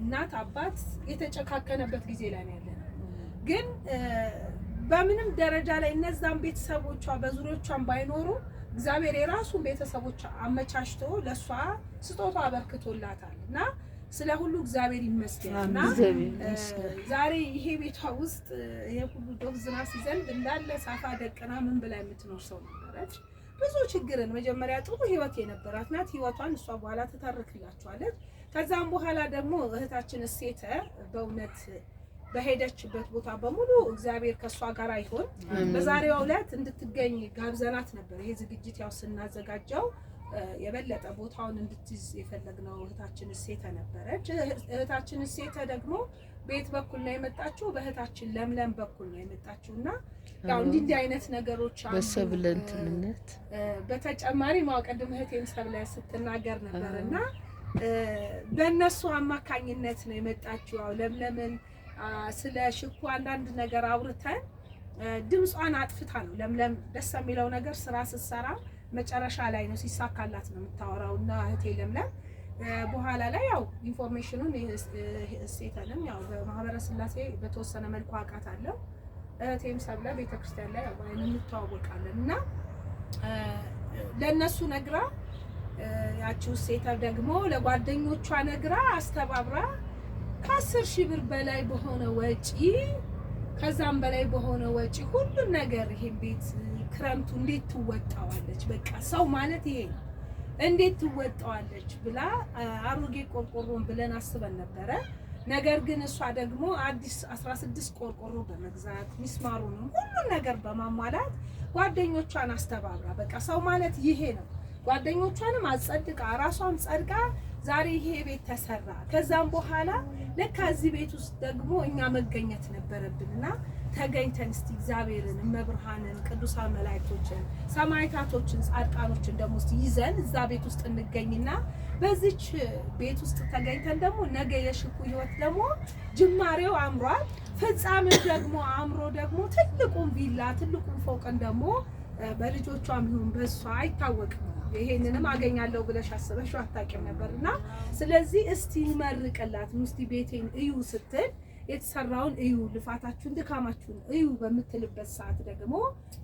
እናት አባት የተጨካከነበት ጊዜ ላይ ነው ያለነው። ግን በምንም ደረጃ ላይ እነዛን ቤተሰቦቿ በዙሪያዎቿን ባይኖሩ እግዚአብሔር የራሱን ቤተሰቦች አመቻችቶ ለሷ ስጦታ አበርክቶላታል እና ስለ ሁሉ እግዚአብሔር ይመስገንና ዛሬ ይሄ ቤቷ ውስጥ የሁሉ ዶፍ ዝናብ ሲዘንብ እንዳለ ሳፋ ደቅና ምን ብላ የምትኖር ሰው ነበረች። ብዙ ችግርን መጀመሪያ ጥሩ ህይወት የነበራት ናት። ህይወቷን እሷ በኋላ ትተርክላችኋለች። ከዛም በኋላ ደግሞ እህታችን እሴተ በእውነት በሄደችበት ቦታ በሙሉ እግዚአብሔር ከሷ ጋር ይሁን። በዛሬው ዕለት እንድትገኝ ጋብዘናት ነበር። ይሄ ዝግጅት ያው ስናዘጋጀው የበለጠ ቦታውን እንድትይዝ የፈለግነው እህታችን እሴተ ነበረች። እህታችን እሴተ ደግሞ ቤት በኩል ነው የመጣችው፣ በእህታችን ለምለም በኩል ነው የመጣችውና ያው እንዲህ አይነት ነገሮች አሉ በሰብለንትነት በተጨማሪ ማውቀድም እህቴም ሰብለ ስትናገር ነበርና በእነሱ አማካኝነት ነው የመጣችው። ያው ለምለምን ስለ ሽኩ አንዳንድ ነገር አውርተን ድምጿን አጥፍታ ነው። ለምለም ደስ የሚለው ነገር ስራ ስትሰራ መጨረሻ ላይ ነው ሲሳካላት ነው የምታወራውና እህቴ ለምለም በኋላ ላይ ያው ኢንፎርሜሽኑን እሴተንም ያው በማህበረ ስላሴ በተወሰነ መልኩ አውቃታለሁ። እህቴም ሰብለ ቤተክርስቲያን ላይ ያው እንተዋወቃለን እና ለነሱ ነግራ ያቺው እሴተ ደግሞ ለጓደኞቿ ነግራ አስተባብራ ከ10,000 ብር በላይ በሆነ ወጪ ከዛም በላይ በሆነ ወጪ ሁሉም ነገር ይሄን ቤት ክረምቱ እንዴት ትወጣዋለች፣ በቃ ሰው ማለት ይሄ ነው እንዴት ትወጣዋለች ብላ አሮጌ ቆርቆሮን ብለን አስበን ነበረ። ነገር ግን እሷ ደግሞ አዲስ 16 ቆርቆሮ በመግዛት ሚስማሩንም ሁሉም ነገር በማሟላት ጓደኞቿን አስተባብራ በቃ ሰው ማለት ይሄ ነው ጓደኞቿንም አጸድቃ ራሷን ጸድቃ ዛሬ ይሄ ቤት ተሰራ። ከዛም በኋላ ለካ እዚህ ቤት ውስጥ ደግሞ እኛ መገኘት ነበረብንና ተገኝተን እስቲ እግዚአብሔርን መብርሃንን ቅዱሳን መላእክቶችን ሰማዕታቶችን ጻድቃኖችን ደግሞ እስቲ ይዘን እዛ ቤት ውስጥ እንገኝና በዚች ቤት ውስጥ ተገኝተን ደግሞ ነገ የሽኩ ህይወት ደግሞ ጅማሬው አምሯል፣ ፍጻሜው ደግሞ አምሮ ደግሞ ትልቁን ቪላ ትልቁን ፎቅን ደግሞ በልጆቿም ይሁን በሷ አይታወቅም። ይሄንንም አገኛለሁ ብለሽ አስበሽ አታውቂም ነበርና ስለዚህ እስቲ እንመርቅላት እስቲ ቤቴን እዩ ስትል የተሰራውን እዩ ልፋታችሁን ድካማችሁን እዩ በምትልበት ሰዓት ደግሞ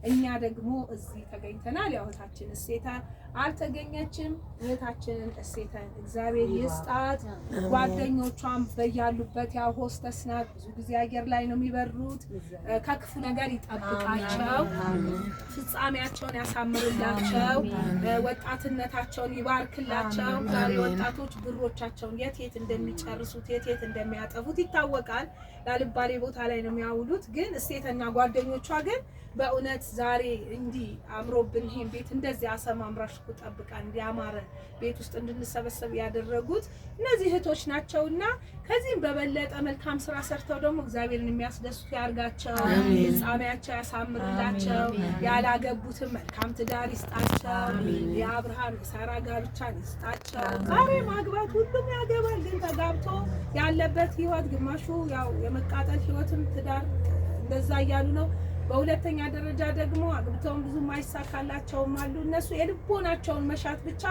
እኛ ደግሞ እዚህ ተገኝተናል። ያው እህታችን እሴተ አልተገኘችም። እህታችንን እሴተን እግዚአብሔር ይስጣት። ጓደኞቿም በያሉበት ያው ሆስተስ ናት፣ ብዙ ጊዜ አየር ላይ ነው የሚበሩት። ከክፉ ነገር ይጠብቃቸው፣ ፍጻሜያቸውን ያሳምርላቸው፣ ወጣትነታቸውን ይባርክላቸው። ዛሬ ወጣቶች ብሮቻቸውን የት እንደሚጨርሱት የት እንደሚያጠፉት ይታወቃል። ላልባሌ ቦታ ላይ ነው የሚያውሉት። ግን እሴተኛ ጓደኞቿ ግን በእውነት ዛሬ እንዲህ አምሮብን ይሄን ቤት እንደዚህ አሰማምራሽ ተጠብቃ እንዲያማረ ቤት ውስጥ እንድንሰበሰብ ያደረጉት እነዚህ እህቶች ናቸውና ከዚህም በበለጠ መልካም ስራ ሰርተው ደግሞ እግዚአብሔርን የሚያስደስቱ ያርጋቸው፣ ፍጻሜያቸው ያሳምርላቸው፣ ያላገቡትም መልካም ትዳር ይስጣቸው፣ የአብርሃም የሳራ ጋብቻን ይስጣቸው። ዛሬ ማግባት ሁሉም ያገባል፣ ግን ተጋብቶ ያለበት ህይወት ግማሹ ያው የመቃጠል ህይወትም ትዳር እንደዛ እያሉ ነው። በሁለተኛ ደረጃ ደግሞ አግብተውም ብዙ ማይሳካላቸውም አሉ። እነሱ የልቦናቸውን መሻት ብቻ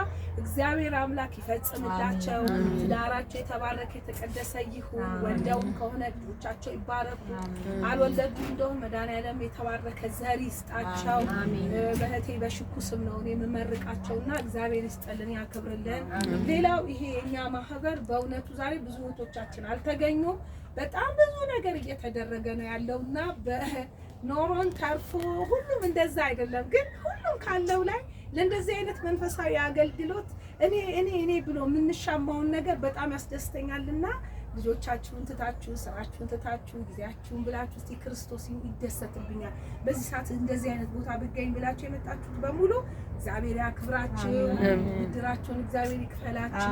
እግዚአብሔር አምላክ ይፈጽምላቸው። ትዳራቸው የተባረከ የተቀደሰ ይሁን። ወልደውም ከሆነ ልጆቻቸው ይባረኩ፣ አልወለዱም እንደሆነ መድኃኒዓለም የተባረከ ዘር ይስጣቸው። በእህቴ በሽኩ ስም ነው የምመርቃቸውና እግዚአብሔር ይስጥልን ያክብርልን። ሌላው ይሄ የኛ ማህበር በእውነቱ ዛሬ ብዙ እህቶቻችን አልተገኙም። በጣም ብዙ ነገር እየተደረገ ነው ያለውና ኖሮን ተርፎ ሁሉም እንደዛ አይደለም። ግን ሁሉም ካለው ላይ ለእንደዚህ አይነት መንፈሳዊ አገልግሎት እኔ ብሎ የምንሻማውን ነገር በጣም ያስደስተኛልና ልጆቻችሁን ትታችሁ ስራችሁን ትታችሁ ጊዜያችሁን ብላችሁ እስቲ ክርስቶስ ይደሰትብኛል በዚህ ሰዓት እንደዚህ አይነት ቦታ ብገኝ ብላችሁ የመጣችሁት በሙሉ እግዚአብሔር ያክብራችሁ፣ ብድራችሁን እግዚአብሔር ይክፈላችሁ፣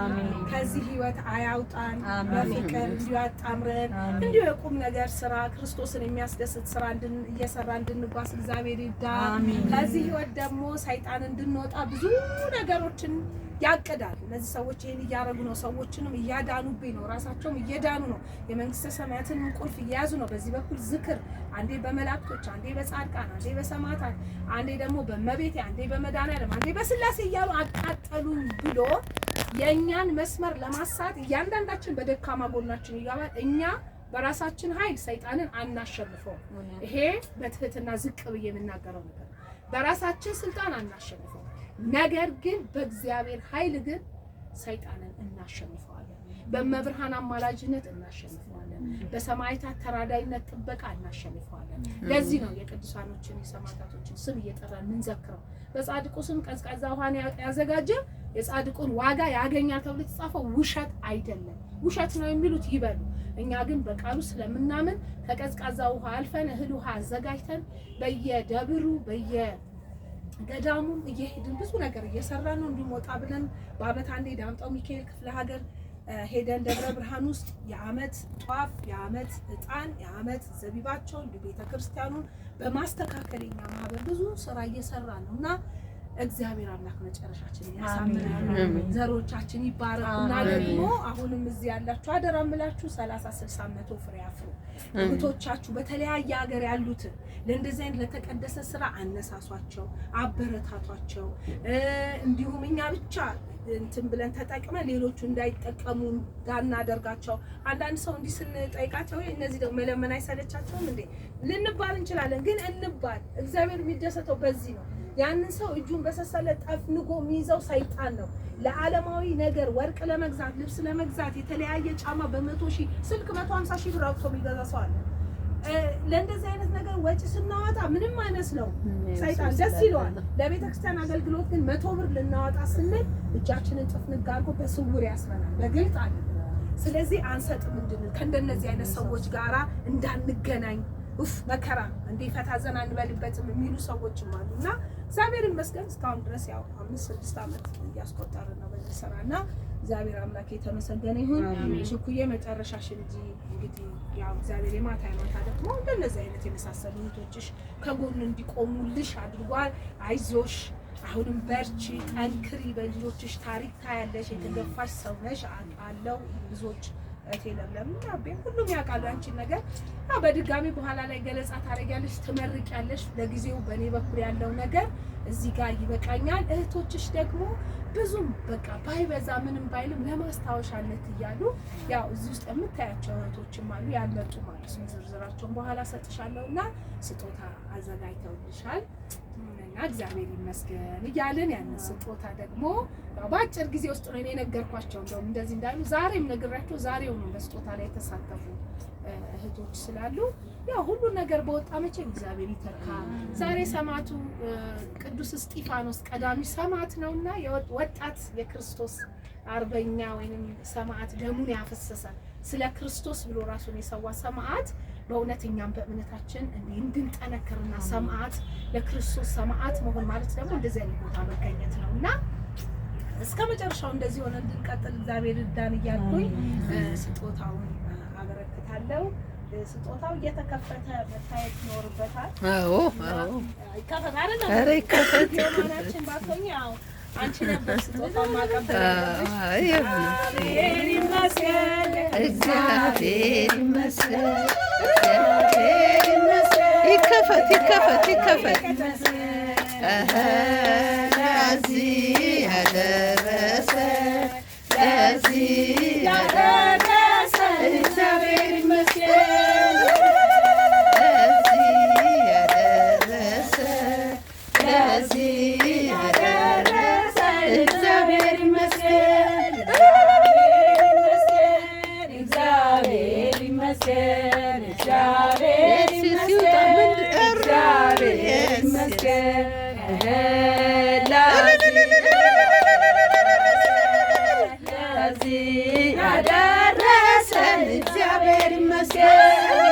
ከዚህ ህይወት አያውጣን፣ በፍቅር እንዲሁ ያጣምረን፣ እንዲሁ የቁም ነገር ስራ ክርስቶስን የሚያስደስት ስራ እየሰራ እንድንጓዝ እግዚአብሔር ይርዳን። ከዚህ ህይወት ደግሞ ሰይጣን እንድንወጣ ብዙ ነገሮችን ያቅዳል። እነዚህ ሰዎች ይሄን እያደረጉ ነው፣ ሰዎችንም እያዳኑብኝ ነው፣ ራሳቸውም እየዳኑ ነው፣ የመንግስተ ሰማያትን ቁልፍ እየያዙ ነው። በዚህ በኩል ዝክር አንዴ በመላእክቶች፣ አንዴ በጻድቃን፣ አንዴ በሰማዕታት፣ አንዴ ደግሞ በእመቤቴ፣ አንዴ በመድኃኒዓለም፣ አንዴ በስላሴ እያሉ አቃጠሉን ብሎ የእኛን መስመር ለማሳት እያንዳንዳችን በደካማ ጎናችን ይገባል። እኛ በራሳችን ኃይል ሰይጣንን አናሸንፈው። ይሄ በትህትና ዝቅ ብዬ የምናገረው ነገር በራሳችን ስልጣን አናሸንፈው። ነገር ግን በእግዚአብሔር ኃይል ግን ሰይጣንን እናሸንፈዋለን። በመብርሃን አማላጅነት እናሸንፈዋለን። በሰማዕታት ተራዳይነት ጥበቃ እናሸንፈዋለን። ለዚህ ነው የቅዱሳኖችን የሰማዕታቶችን ስም እየጠራን የምንዘክረው። በጻድቁ ስም ቀዝቃዛ ውሃን ያዘጋጀ የጻድቁን ዋጋ ያገኛል ተብሎ የተጻፈው ውሸት አይደለም። ውሸት ነው የሚሉት ይበሉ። እኛ ግን በቃሉ ስለምናምን ከቀዝቃዛ ውሃ አልፈን እህል ውሃ አዘጋጅተን በየደብሩ ገዳሙም እየሄድን ብዙ ነገር እየሰራን ነው። እንዲሞጣ ብለን በአመት አንዴ ዳምጠው ሚካኤል ክፍለ ሀገር ሄደን ደብረ ብርሃን ውስጥ የአመት ጧፍ፣ የአመት እጣን፣ የአመት ዘቢባቸው እንደ ቤተክርስቲያኑን በማስተካከል የኛ ማህበር ብዙ ስራ እየሰራ ነው እና እግዚአብሔር አምላክ መጨረሻችንን ያሳምራል። ዘሮቻችን ይባረኩና ደግሞ አሁንም እዚህ ያላችሁ አደራ እምላችሁ 30 60 100 ፍሬ አፍሩ። እህቶቻችሁ በተለያየ ሀገር ያሉትን ለእንደዚህ አይነት ለተቀደሰ ስራ አነሳሷቸው፣ አበረታቷቸው። እንዲሁም እኛ ብቻ እንትን ብለን ተጠቅመን ሌሎቹ እንዳይጠቀሙ እንዳናደርጋቸው። አንዳንድ ሰው እንዲህ ስንጠይቃቸው እነዚህ ደግሞ መለመን አይሰለቻቸውም እንዴ ልንባል እንችላለን። ግን እንባል፣ እግዚአብሔር የሚደሰተው በዚህ ነው። ያንን ሰው እጁን በሰሰለት ጠፍንጎ የሚይዘው ሰይጣን ነው። ለዓለማዊ ነገር ወርቅ ለመግዛት፣ ልብስ ለመግዛት፣ የተለያየ ጫማ በ100 ሺህ ስልክ 150 ሺህ ብር አውጥቶ የሚገዛ ሰው አለ። ለእንደዚህ አይነት ነገር ወጪ ስናወጣ ምንም አይመስለው፣ ሰይጣን ደስ ይለዋል። ለቤተ ክርስቲያን አገልግሎት ግን 100 ብር ልናወጣ ስንል እጃችንን ጥፍንግ አድርጎ በስውር ያስረናል፣ በግልጥ አለ። ስለዚህ አንሰጥም እንድንል ከእንደነዚህ አይነት ሰዎች ጋራ እንዳንገናኝ መከራ እንዴ ፈታ ዘና እንበልበትም የሚሉ ሰዎችም አሉና እግዚአብሔር ይመስገን እስካሁን ድረስ ያው 5-6 አመት እያስቆጠርን ነው በዚህ ስራና እግዚአብሔር አምላክ የተመሰገነ ይሁን። ሽኩዬ መጨረሻሽ እንግዲህ ያው እግዚአብሔር የማታ ደግሞ እንደነዚህ አይነት የመሳሰሉ እህቶችሽ ከጎን እንዲቆሙልሽ አድርጓል። አይዞሽ፣ አሁንም በርቺ፣ ጠንክሪ፣ በልጆችሽ ታሪክ ታያለሽ። የተገፋሽ ሰው ነሽ አለው ብዙዎች እቴለለም አቤ ሁሉም ያውቃሉ አንቺን ነገር። በድጋሚ በኋላ ላይ ገለጻ ታደርጊያለሽ፣ ትመርቂያለሽ። ለጊዜው በእኔ በኩል ያለው ነገር እዚህ ጋር ይበቃኛል። እህቶችሽ ደግሞ ብዙም በቃ ባይበዛ ምንም ባይልም ለማስታወሻነት እያሉ ያው እዚህ ውስጥ የምታያቸው እህቶችም አሉ ያልመጡ ማለት ነው። ዝርዝራቸውን በኋላ ሰጥሻለሁና ስጦታ አዘጋጅተውልሻል እና እግዚአብሔር ይመስገን እያልን ያን ስጦታ ደግሞ በአጭር ጊዜ ውስጥ ነው የነገርኳቸው። እንደውም እንደዚህ እንዳሉ ዛሬም ነግራቸው ዛሬው ነው በስጦታ ላይ የተሳተፉ እህቶች ስላሉ ያው ሁሉ ነገር በወጣ መቼ እግዚአብሔር ይተካ። ዛሬ ሰማዕቱ ቅዱስ እስጢፋኖስ ቀዳሚ ሰማዕት ነውና ወጣት የክርስቶስ አርበኛ ወይንም ሰማዕት ደሙን ያፈሰሰ ስለ ክርስቶስ ብሎ ራሱን የሰዋ ሰማዕት በእውነተኛም በእምነታችን እንድንጠነክርና ሰማዕት ለክርስቶስ ሰማዕት መሆን ማለት ደግሞ እንደዚህ አይነት ቦታ መገኘት ነውና እስከ መጨረሻው እንደዚህ ሆነ እንድንቀጥል እግዚአብሔር ይርዳን እያልኩኝ ስጦታውን አበረክታለሁ። ስጦታው እየተከፈተ መታየት ይኖርበታል። አዎ ይከፈት አይደል? አረ ይከፈት። የማናችን ባቶኝ ያው አንቺ ነበር ስጦታው ማቀበል። እግዚአብሔር ይመስገን፣ እግዚአብሔር ይመስገን፣ እግዚአብሔር ይመስገን። ይከፈት ይከፈት ይከፈት። ለዚህ ያደረሰ ለዚህ ያደረሰ እግዚአብሔር ይመስገን። ለዚህ ያደረሰ ለዚህ ያደረሰ እግዚአብሔር ይመስገን። እግዚአብሔር ይመስገን፣ እግዚአብሔር ይመስገን፣ እግዚአብሔር ይመስገን። ለዚህ ያደረሰን እግዚአብሔር ይመስገን።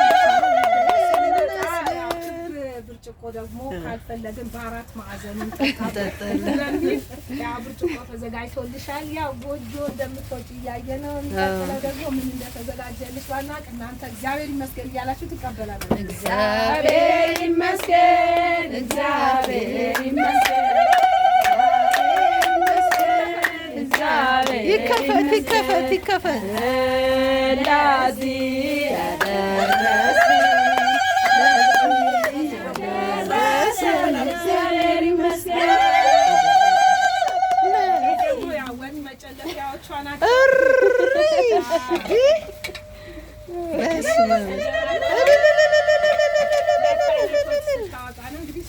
ብርጭቆ ደግሞ ካልፈለግን በአራት ማዕዘን እንጠጣለን ስለሚል ያ ብርጭቆ ተዘጋጅቶልሻል። ያው ጎጆ እንደምትወጪ እያየ ነው። የሚቀጥለው ደግሞ ምን እንደተዘጋጀልሽ ባናውቅ እናንተ እግዚአብሔር ይመስገን እያላችሁ ትቀበላላችሁ። እግዚአብሔር ይመስገን፣ እግዚአብሔር ይመስገን፣ ይከፈት ይከፈት ይከፈት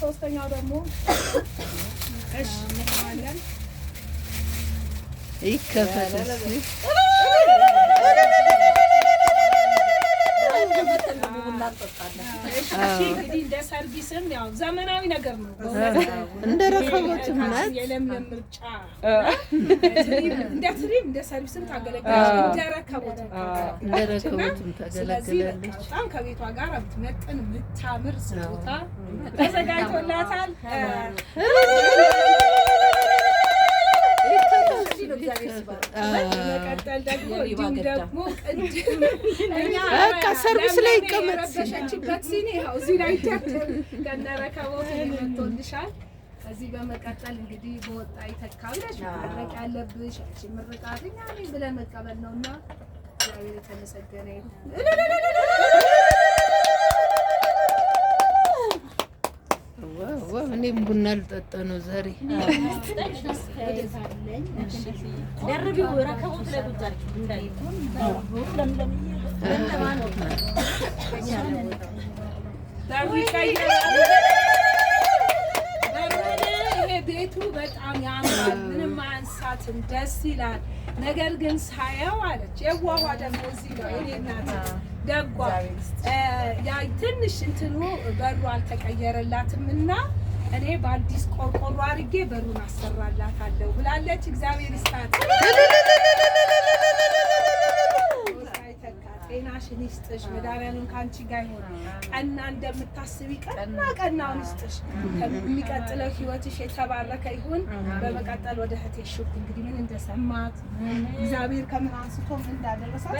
ሶስተኛው ደግሞ ይከፈት እንግዲህ እንደ ሰርቪስም ያው ዘመናዊ ነገር ነው። እንደ ረከቦትም ናት። የለምለም ምርጫ እንደ ትሪም እንደ ሰርቪስም ታገለግላለች። እንደ ረከቦትም ታገለግላለች። በጣም ከቤቷ ጋር ብትመጥን የምታምር ስጦታ ተዘጋጅቶላታል። መቀጠል ደግሞ በቃ ሰርቪስ ላይ ይቀመጥ የረበሸችበት ሲኒ ይኸው እዚህ ላይ ይደርድር ከነ ረከቦት መጥቶልሻል። ከዚህ በመቀጠል እንግዲህ በወጣ ይተካ ብለሽ ማድረግ ያለብሽ አንቺ ምርቃት እኛ ነኝ ብለህ መቀበል ነውና እግዚአብሔር የተመሰገነ ይሁን። እኔም ቡና ልጠጣ ነው ዛሬ። ቤቱ በጣም ያምራል፣ ምንም አያንሳትም፣ ደስ ይላል። ነገር ግን ሳየው አለች የዋዋ ደግሞ እዚህ ነው የኔ እናት ደጓ ያ ትንሽ እንትኑ በሩ አልተቀየረላትም እና እኔ በአዲስ ቆርቆሮ አድርጌ በሩን አሰራላታለሁ ብላለች። እግዚአብሔር ይስጣት፣ ጤናሽን ይስጥሽ፣ መድኃኒዓለም ከአንቺ ጋር ይሁን። ቀና እንደምታስቢ ቀናውን ይስጥሽ። የሚቀጥለው ህይወትሽ የተባረከ ይሁን። በመቀጠል ወደ እህቴ ሹክ እንግዲህ ምን እንደሰማት እግዚአብሔር ከምን አንስቶ ምን እንዳደረሳት